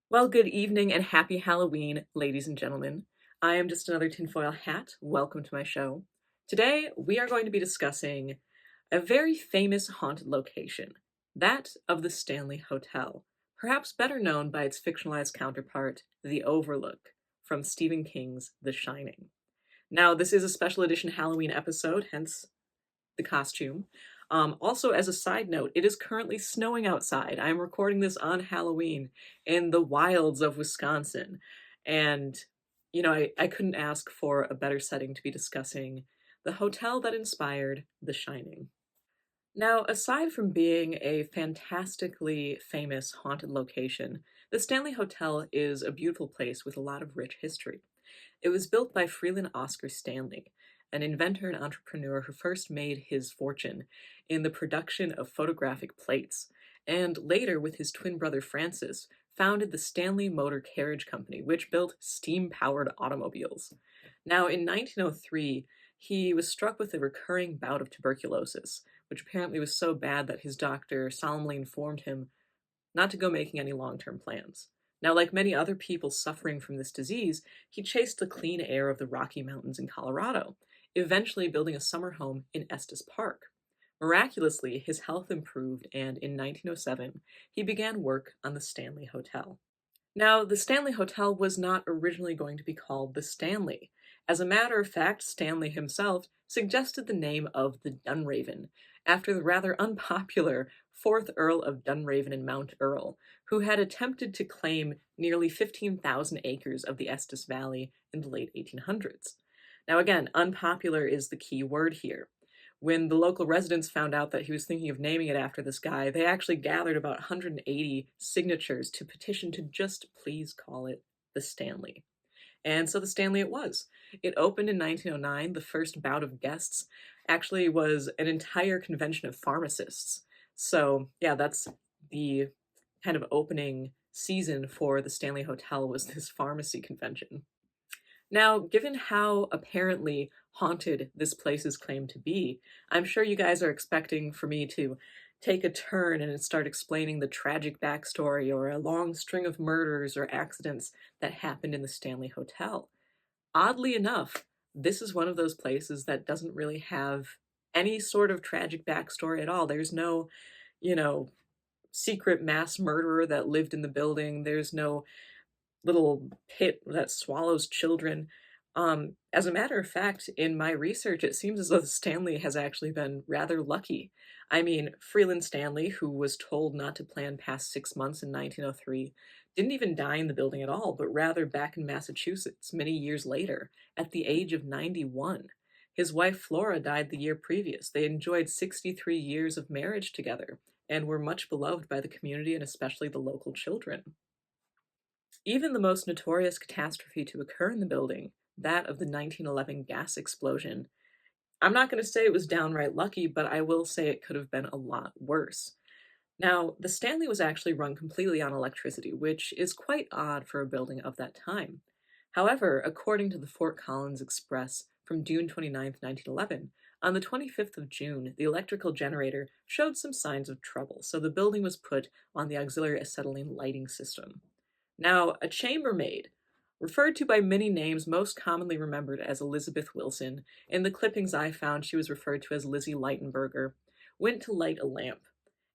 Well, good evening and happy Halloween, ladies and gentlemen. I am just another tinfoil hat. Welcome to my show. Today, we are going to be discussing a very famous haunted location, that of the Stanley Hotel, perhaps better known by its fictionalized counterpart, the Overlook, from Stephen King's The Shining. Now, this is a special edition Halloween episode, hence the costume. Also, as a side note, it is currently snowing outside. I'm recording this on Halloween in the wilds of Wisconsin. And, I couldn't ask for a better setting to be discussing the hotel that inspired The Shining. Now, aside from being a fantastically famous haunted location, the Stanley Hotel is a beautiful place with a lot of rich history. It was built by Freeland Oscar Stanley, an inventor and entrepreneur who first made his fortune in the production of photographic plates, and later, with his twin brother Francis, founded the Stanley Motor Carriage Company, which built steam powered automobiles. Now, in 1903, he was struck with a recurring bout of tuberculosis, which apparently was so bad that his doctor solemnly informed him not to go making any long term plans. Now, like many other people suffering from this disease, he chased the clean air of the Rocky Mountains in Colorado, eventually building a summer home in Estes Park. Miraculously, his health improved, and in 1907, he began work on the Stanley Hotel. Now, the Stanley Hotel was not originally going to be called the Stanley. As a matter of fact, Stanley himself suggested the name of the Dunraven, after the rather unpopular 4th Earl of Dunraven and Mount Earl, who had attempted to claim nearly 15,000 acres of the Estes Valley in the late 1800s. Now, again, unpopular is the key word here. When the local residents found out that he was thinking of naming it after this guy, they actually gathered about 180 signatures to petition to just please call it the Stanley. And so the Stanley it was. It opened in 1909. The first bout of guests actually was an entire convention of pharmacists. So, yeah, that's the kind of opening season for the Stanley Hotel was this pharmacy convention. Now, given how apparently haunted this place is claimed to be, I'm sure you guys are expecting for me to take a turn and start explaining the tragic backstory or a long string of murders or accidents that happened in the Stanley Hotel. Oddly enough, this is one of those places that doesn't really have any sort of tragic backstory at all. There's no, you know, secret mass murderer that lived in the building. There's no little pit that swallows children. As a matter of fact, in my research, it seems as though Stanley has actually been rather lucky. I mean, Freeland Stanley, who was told not to plan past 6 months in 1903, didn't even die in the building at all, but rather back in Massachusetts many years later, at the age of 91. His wife Flora died the year previous. They enjoyed 63 years of marriage together and were much beloved by the community and especially the local children. Even the most notorious catastrophe to occur in the building, that of the 1911 gas explosion, I'm not going to say it was downright lucky, but I will say it could have been a lot worse. Now, the Stanley was actually run completely on electricity, which is quite odd for a building of that time. However, according to the Fort Collins Express from June 29th, 1911, on the 25th of June, the electrical generator showed some signs of trouble, so the building was put on the auxiliary acetylene lighting system. Now, a chambermaid, referred to by many names, most commonly remembered as Elizabeth Wilson, in the clippings I found she was referred to as Lizzie Lightenberger, went to light a lamp,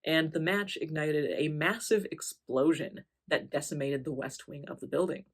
and the match ignited a massive explosion that decimated the west wing of the building.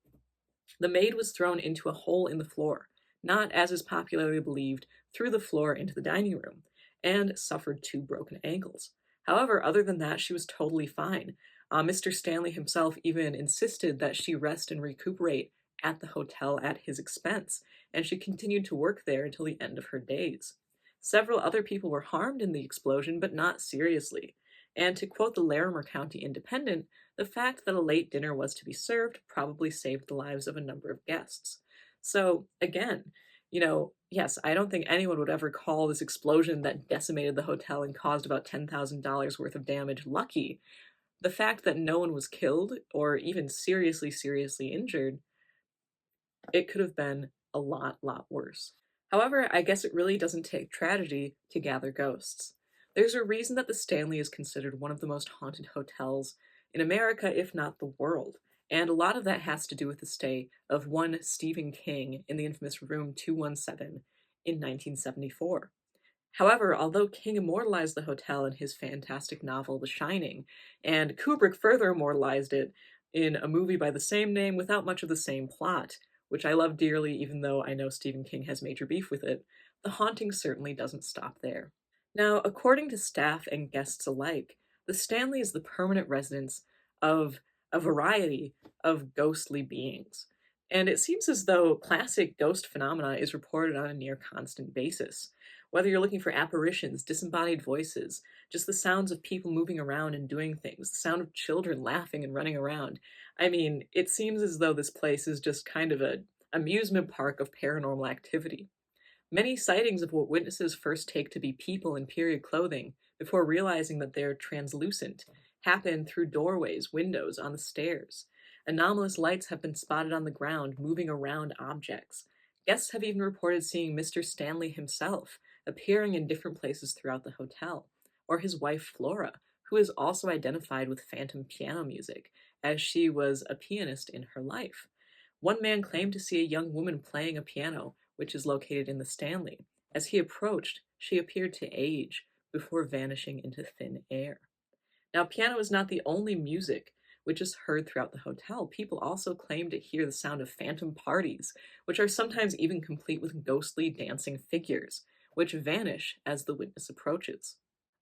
The maid was thrown into a hole in the floor, not, as is popularly believed, through the floor into the dining room, and suffered 2 broken ankles. However, other than that, she was totally fine. Mr. Stanley himself even insisted that she rest and recuperate at the hotel at his expense, and she continued to work there until the end of her days. Several other people were harmed in the explosion, but not seriously. And to quote the Larimer County Independent, the fact that a late dinner was to be served probably saved the lives of a number of guests. So, again, yes, I don't think anyone would ever call this explosion that decimated the hotel and caused about $10,000 worth of damage lucky. The fact that no one was killed or even seriously injured, it could have been a lot worse. However, I guess it really doesn't take tragedy to gather ghosts. There's a reason that the Stanley is considered one of the most haunted hotels in America, if not the world. And a lot of that has to do with the stay of one Stephen King in the infamous Room 217 in 1974. However, although King immortalized the hotel in his fantastic novel The Shining, and Kubrick further immortalized it in a movie by the same name without much of the same plot, which I love dearly even though I know Stephen King has major beef with it, the haunting certainly doesn't stop there. Now, according to staff and guests alike, the Stanley is the permanent residence of a variety of ghostly beings. And it seems as though classic ghost phenomena is reported on a near constant basis. Whether you're looking for apparitions, disembodied voices, just the sounds of people moving around and doing things, the sound of children laughing and running around. I mean, it seems as though this place is just kind of an amusement park of paranormal activity. Many sightings of what witnesses first take to be people in period clothing before realizing that they're translucent happen through doorways, windows, on the stairs. Anomalous lights have been spotted on the ground moving around objects. Guests have even reported seeing Mr. Stanley himself appearing in different places throughout the hotel, or his wife Flora, who is also identified with phantom piano music, as she was a pianist in her life. One man claimed to see a young woman playing a piano, which is located in the Stanley. As he approached, she appeared to age before vanishing into thin air. Now, piano is not the only music which is heard throughout the hotel. People also claim to hear the sound of phantom parties, which are sometimes even complete with ghostly dancing figures, which vanish as the witness approaches.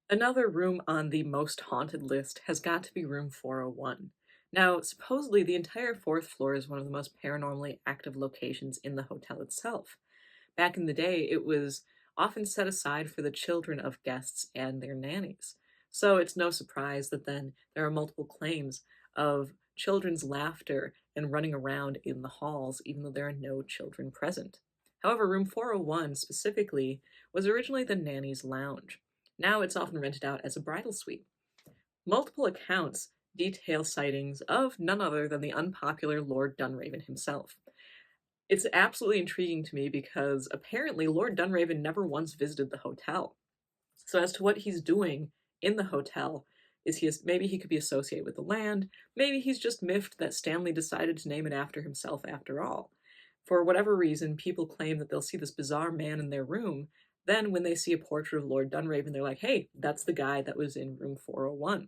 Another room on the most haunted list has got to be room 401. Now, supposedly, the entire fourth floor is one of the most paranormally active locations in the hotel itself. Back in the day, it was often set aside for the children of guests and their nannies. So it's no surprise that then there are multiple claims of children's laughter and running around in the halls, even though there are no children present. However, room 401 specifically was originally the nanny's lounge. Now it's often rented out as a bridal suite. Multiple accounts detail sightings of none other than the unpopular Lord Dunraven himself. It's absolutely intriguing to me because apparently Lord Dunraven never once visited the hotel. So as to what he's doing in the hotel, maybe he could be associated with the land, maybe he's just miffed that Stanley decided to name it after himself after all. For whatever reason, people claim that they'll see this bizarre man in their room. Then when they see a portrait of Lord Dunraven, they're like, hey, that's the guy that was in room 401.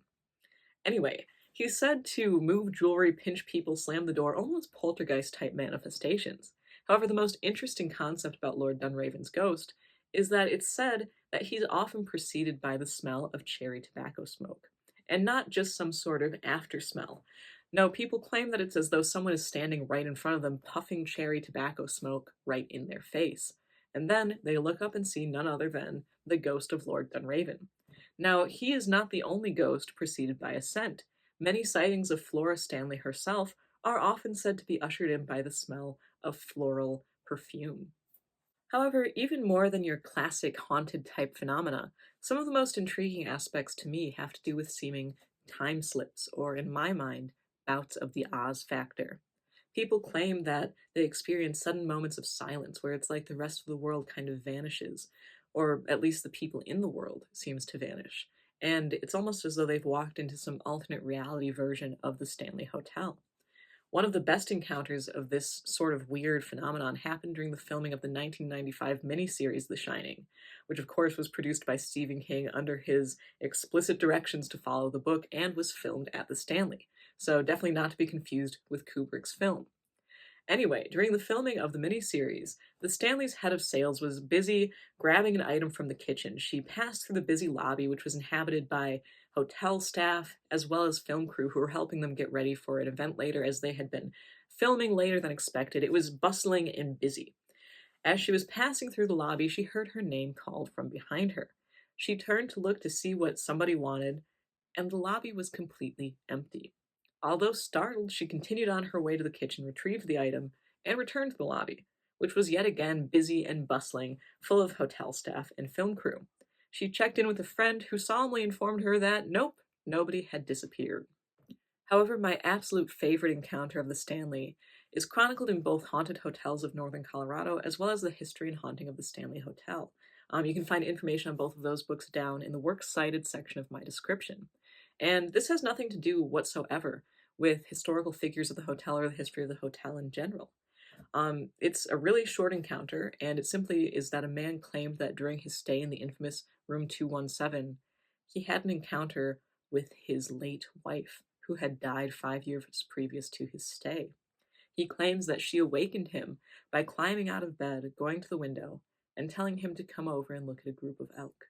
Anyway, he's said to move jewelry, pinch people, slam the door, almost poltergeist-type manifestations. However, the most interesting concept about Lord Dunraven's ghost is that it's said that he's often preceded by the smell of cherry tobacco smoke, and not just some sort of after smell. No, people claim that it's as though someone is standing right in front of them, puffing cherry tobacco smoke right in their face. And then they look up and see none other than the ghost of Lord Dunraven. Now, he is not the only ghost preceded by a scent. Many sightings of Flora Stanley herself are often said to be ushered in by the smell of floral perfume. However, even more than your classic haunted type phenomena, some of the most intriguing aspects to me have to do with seeming time slips, or in my mind, bouts of the Oz factor. People claim that they experience sudden moments of silence where it's like the rest of the world kind of vanishes, or at least the people in the world seems to vanish. And it's almost as though they've walked into some alternate reality version of the Stanley Hotel. One of the best encounters of this sort of weird phenomenon happened during the filming of the 1995 miniseries The Shining, which of course was produced by Stephen King under his explicit directions to follow the book and was filmed at the Stanley. So definitely not to be confused with Kubrick's film. Anyway, during the filming of the miniseries, the Stanley's head of sales was busy grabbing an item from the kitchen. She passed through the busy lobby, which was inhabited by hotel staff as well as film crew who were helping them get ready for an event later, as they had been filming later than expected. It was bustling and busy. As she was passing through the lobby, she heard her name called from behind her. She turned to look to see what somebody wanted, and the lobby was completely empty. Although startled, she continued on her way to the kitchen, retrieved the item, and returned to the lobby, which was yet again busy and bustling, full of hotel staff and film crew. She checked in with a friend who solemnly informed her that nope, nobody had disappeared. However, my absolute favorite encounter of the Stanley is chronicled in both Haunted Hotels of Northern Colorado as well as The History and Haunting of the Stanley Hotel. You can find information on both of those books down in the Works Cited section of my description. And this has nothing to do whatsoever with historical figures of the hotel or the history of the hotel in general. It's a really short encounter, and it simply is that a man claimed that during his stay in the infamous room 217, he had an encounter with his late wife, who had died 5 years previous to his stay. He claims that she awakened him by climbing out of bed, going to the window, and telling him to come over and look at a group of elk.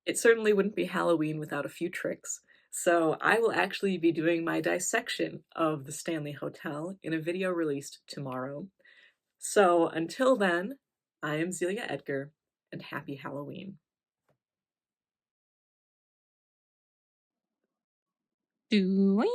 It certainly wouldn't be Halloween without a few tricks, so I will actually be doing my dissection of the Stanley Hotel in a video released tomorrow. So until then, I am Zelia Edgar, and happy Halloween. Doing.